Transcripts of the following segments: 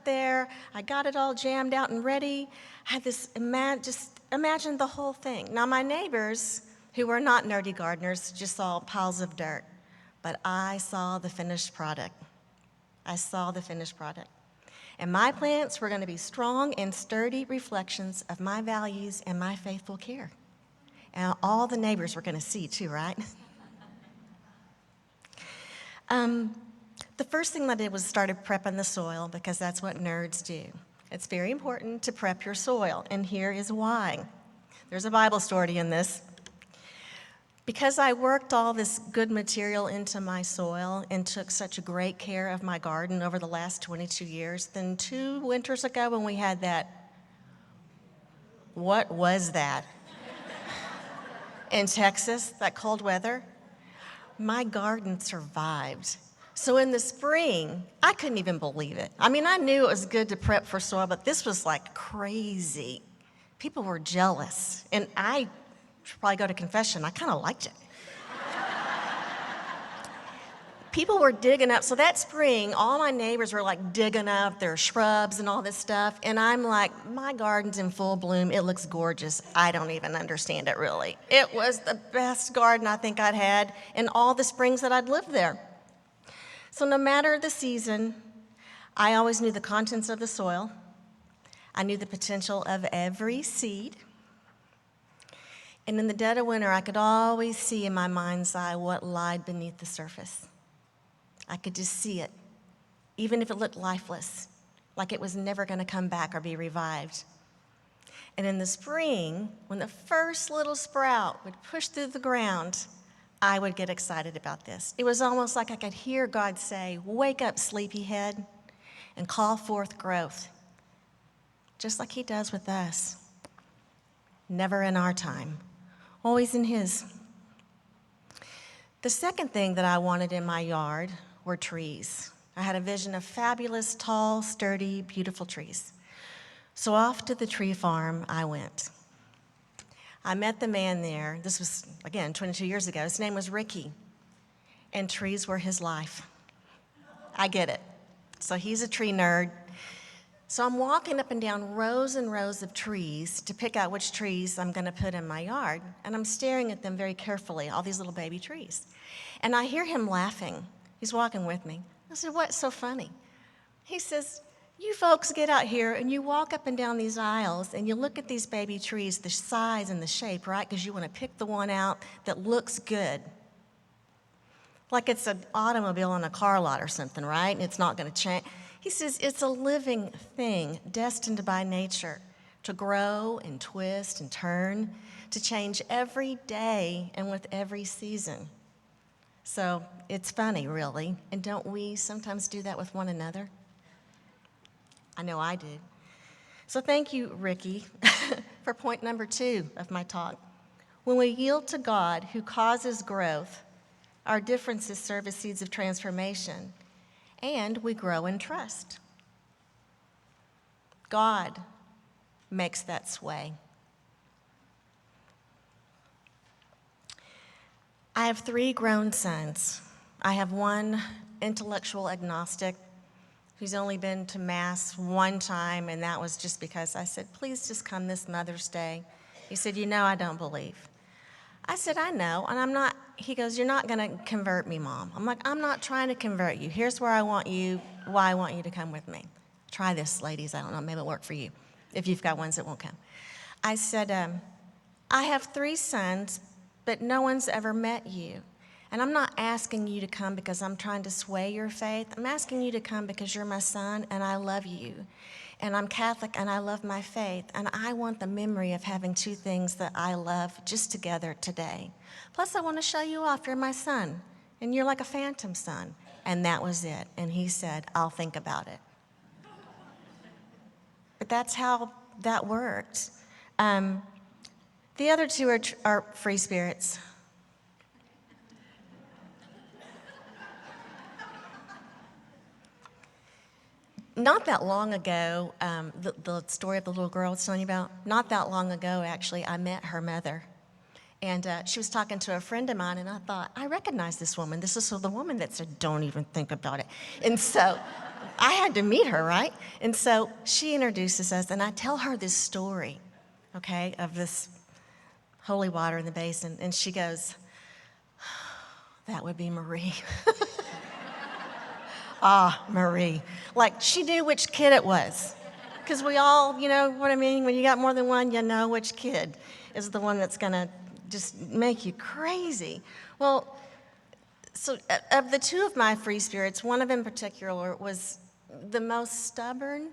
there. I got it all jammed out and ready. I had this, just imagine the whole thing. Now, my neighbors, who were not nerdy gardeners, just saw piles of dirt. But I saw the finished product. I saw the finished product. And my plants were going to be strong and sturdy reflections of my values and my faithful care. And all the neighbors were going to see too, right? The first thing that I did was started prepping the soil because that's what nerds do. It's very important to prep your soil, and here is why. There's a Bible story in this. Because I worked all this good material into my soil and took such great care of my garden over the last 22 years, then 2 winters ago when we had that, what was that? In Texas, that cold weather, my garden survived. So in the spring, I couldn't even believe it. I mean, I knew it was good to prep for soil, but this was like crazy. People were jealous, and I should probably go to confession. I kind of liked it. People were digging up, so that spring, all my neighbors were like digging up their shrubs and all this stuff, and I'm like, my garden's in full bloom, it looks gorgeous. I don't even understand it really. It was the best garden I think I'd had in all the springs that I'd lived there. So no matter the season, I always knew the contents of the soil. I knew the potential of every seed. And in the dead of winter, I could always see in my mind's eye what lied beneath the surface. I could just see it, even if it looked lifeless, like it was never going to come back or be revived. And in the spring, when the first little sprout would push through the ground, I would get excited about this. It was almost like I could hear God say, "Wake up, sleepyhead, and call forth growth," just like he does with us. Never in our time, always in his. The second thing that I wanted in my yard were trees. I had a vision of fabulous, tall, sturdy, beautiful trees. So off to the tree farm I went. I met the man there. This was, again, 22 years ago. His name was Ricky, and trees were his life. I get it. So he's a tree nerd. So I'm walking up and down rows and rows of trees to pick out which trees I'm going to put in my yard, and I'm staring at them very carefully, all these little baby trees. And I hear him laughing. He's walking with me. I said, "What's so funny?" He says, "You folks get out here and you walk up and down these aisles and you look at these baby trees, the size and the shape, right? Because you want to pick the one out that looks good. Like it's an automobile in a car lot or something, right? And it's not going to change." He says, "It's a living thing destined by nature to grow and twist and turn, to change every day and with every season." So it's funny, really. And don't we sometimes do that with one another? I know I do. So thank you, Ricky, for point number 2 of my talk. When we yield to God, who causes growth, our differences serve as seeds of transformation, and we grow in trust. God makes that sway. I have 3 grown sons. I have one intellectual agnostic who's only been to Mass one time, and that was just because I said, "Please just come this Mother's Day." He said, "You know I don't believe." I said, "I know, and I'm not." He goes, "You're not going to convert me, Mom." I'm like, "I'm not trying to convert you. Here's why I want you to come with me. Try this, ladies. I don't know, maybe it'll work for you if you've got ones that won't come." I said, "I have 3 sons, but no one's ever met you. And I'm not asking you to come because I'm trying to sway your faith. I'm asking you to come because you're my son and I love you. And I'm Catholic and I love my faith. And I want the memory of having 2 things that I love just together today. Plus, I want to show you off. You're my son. And you're like a phantom son." And that was it. And he said, "I'll think about it." But that's how that works. The other 2 are free spirits. Not that long ago, the story of the little girl I was telling you about, not that long ago, actually, I met her mother. And she was talking to a friend of mine, and I thought, I recognize this woman. This is the woman that said, "Don't even think about it." And so I had to meet her, right? And so she introduces us, and I tell her this story, okay, of this holy water in the basin. And she goes, that would be Marie. Ah, Marie. Like, she knew which kid it was. Because we all, you know what I mean? When you got more than one, you know which kid is the one that's going to just make you crazy. Well, so of the two of my free spirits, one of them in particular was the most stubborn,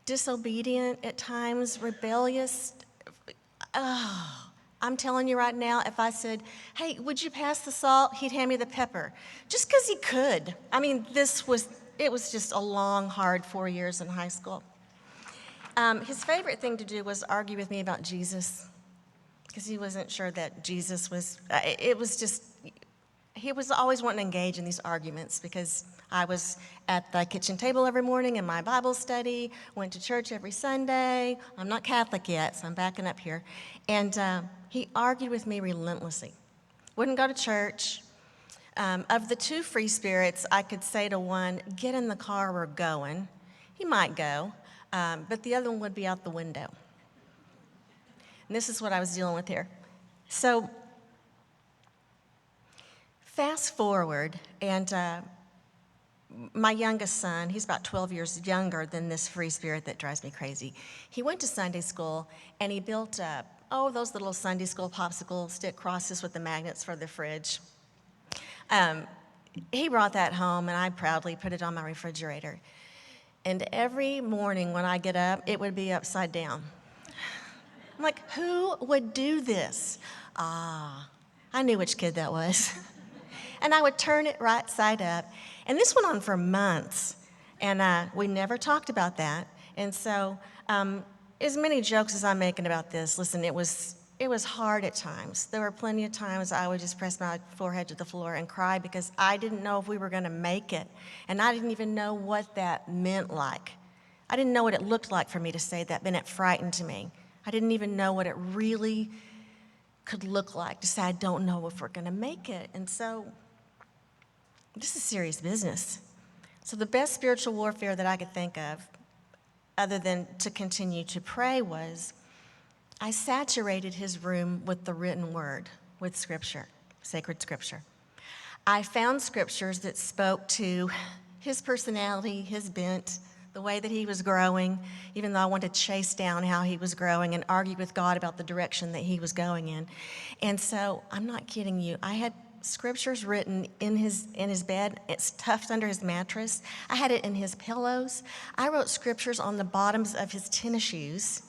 disobedient at times, rebellious. Oh, I'm telling you right now, if I said, hey, would you pass the salt? He'd hand me the pepper. Just because he could. I mean, it was just a long, hard 4 years in high school. His favorite thing to do was argue with me about Jesus, because he wasn't sure that Jesus was, it was just, he was always wanting to engage in these arguments because I was at the kitchen table every morning in my Bible study, went to church every Sunday. I'm not Catholic yet, so I'm backing up here. And he argued with me relentlessly. Wouldn't go to church. Of the two free spirits, I could say to one, get in the car, we're going. He might go, but the other one would be out the window. And this is what I was dealing with here. So fast forward, and my youngest son, he's about 12 years younger than this free spirit that drives me crazy. He went to Sunday school, and he built those little Sunday school popsicle stick crosses with the magnets for the fridge. He brought that home, and I proudly put it on my refrigerator. And every morning when I get up, it would be upside down. I'm like, who would do this? I knew which kid that was. And I would turn it right side up. And this went on for months. And we never talked about that. And so as many jokes as I'm making about this, listen, it was hard at times. There were plenty of times I would just press my forehead to the floor and cry because I didn't know if we were going to make it. And I didn't even know what that meant like. I didn't know what it looked like for me to say that, and it frightened me. I didn't even know what it really could look like to say, I don't know if we're going to make it. And so this is serious business. So the best spiritual warfare that I could think of, other than to continue to pray, was I saturated his room with the written word, with Scripture, sacred Scripture. I found scriptures that spoke to his personality, his bent, the way that he was growing, even though I wanted to chase down how he was growing and argue with God about the direction that he was going in. And so, I'm not kidding you, I had scriptures written in his bed. It's tucked under his mattress. I had it in his pillows. I wrote scriptures on the bottoms of his tennis shoes,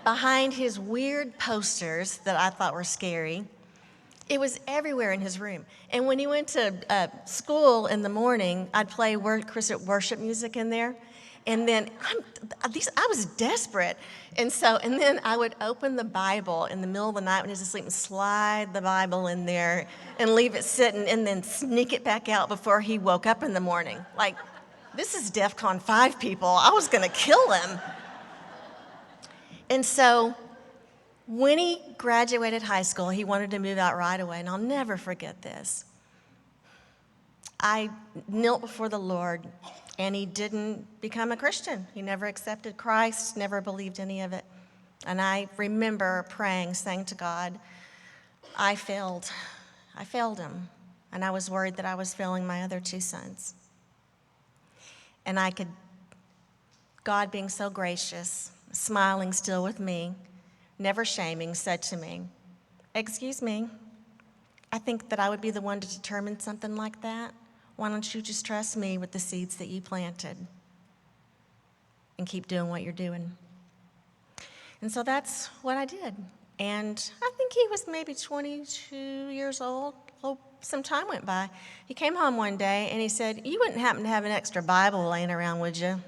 behind his weird posters that I thought were scary. It was everywhere in his room. And when he went to school in the morning, I'd play worship music in there. And then I was desperate. And then I would open the Bible in the middle of the night when he was asleep and slide the Bible in there and leave it sitting and then sneak it back out before he woke up in the morning. Like, this is DEFCON 5, people. I was going to kill him. And so when he graduated high school, he wanted to move out right away. And I'll never forget this. I knelt before the Lord, and he didn't become a Christian. He never accepted Christ, never believed any of it. And I remember praying, saying to God, I failed him. And I was worried that I was failing my other two sons. And God being so gracious, smiling still with me, never shaming, said to me, excuse me, I think that I would be the one to determine something like that. Why don't you just trust me with the seeds that you planted and keep doing what you're doing? And so that's what I did. And I think he was maybe 22 years old. Oh, some time went by. He came home one day and he said, you wouldn't happen to have an extra Bible laying around, would you?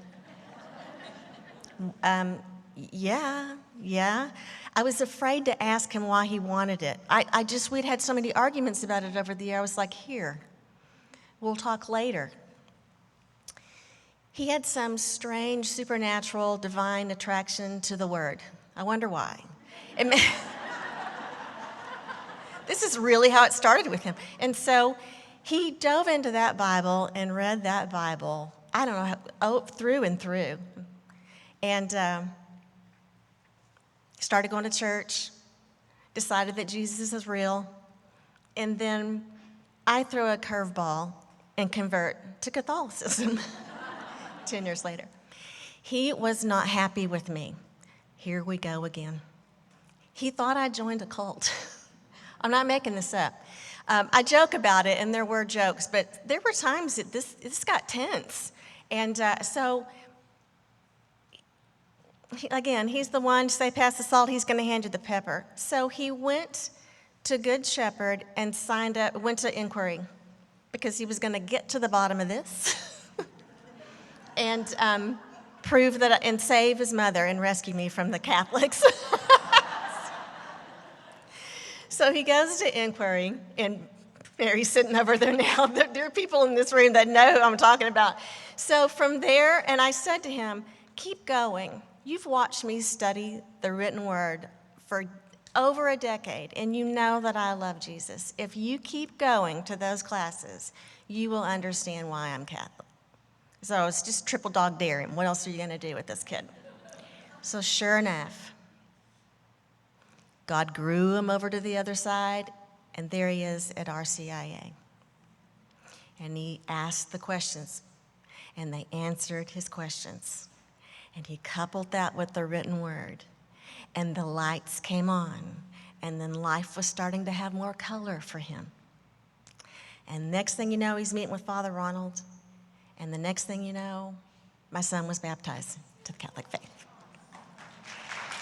Yeah. I was afraid to ask him why he wanted it. We'd had so many arguments about it over the year. I was like, here, we'll talk later. He had some strange, supernatural, divine attraction to the Word. I wonder why. This is really how it started with him. And so he dove into that Bible and read that Bible I don't know, through and through. And started going to church, decided that Jesus is real, and then I throw a curveball and convert to Catholicism 10 years later. He was not happy with me. Here we go again. He thought I joined a cult. I'm not making this up. I joke about it, and there were jokes, but there were times that this got tense. And again, he's the one, say pass the salt, he's going to hand you the pepper. So he went to Good Shepherd and went to inquiry because he was going to get to the bottom of this and prove that, and save his mother and rescue me from the Catholics. So he goes to inquiry, and Mary's sitting over there now. There are people in this room that know who I'm talking about. So from there, and I said to him, keep going. You've watched me study the written word for over a decade, and you know that I love Jesus. If you keep going to those classes, you will understand why I'm Catholic. So it's just triple dog dare him. What else are you going to do with this kid? So sure enough, God grew him over to the other side, and there he is at RCIA. And he asked the questions, and they answered his questions. And he coupled that with the written word, and the lights came on, and then life was starting to have more color for him. And next thing you know, he's meeting with Father Ronald, and the next thing you know, my son was baptized to the Catholic faith.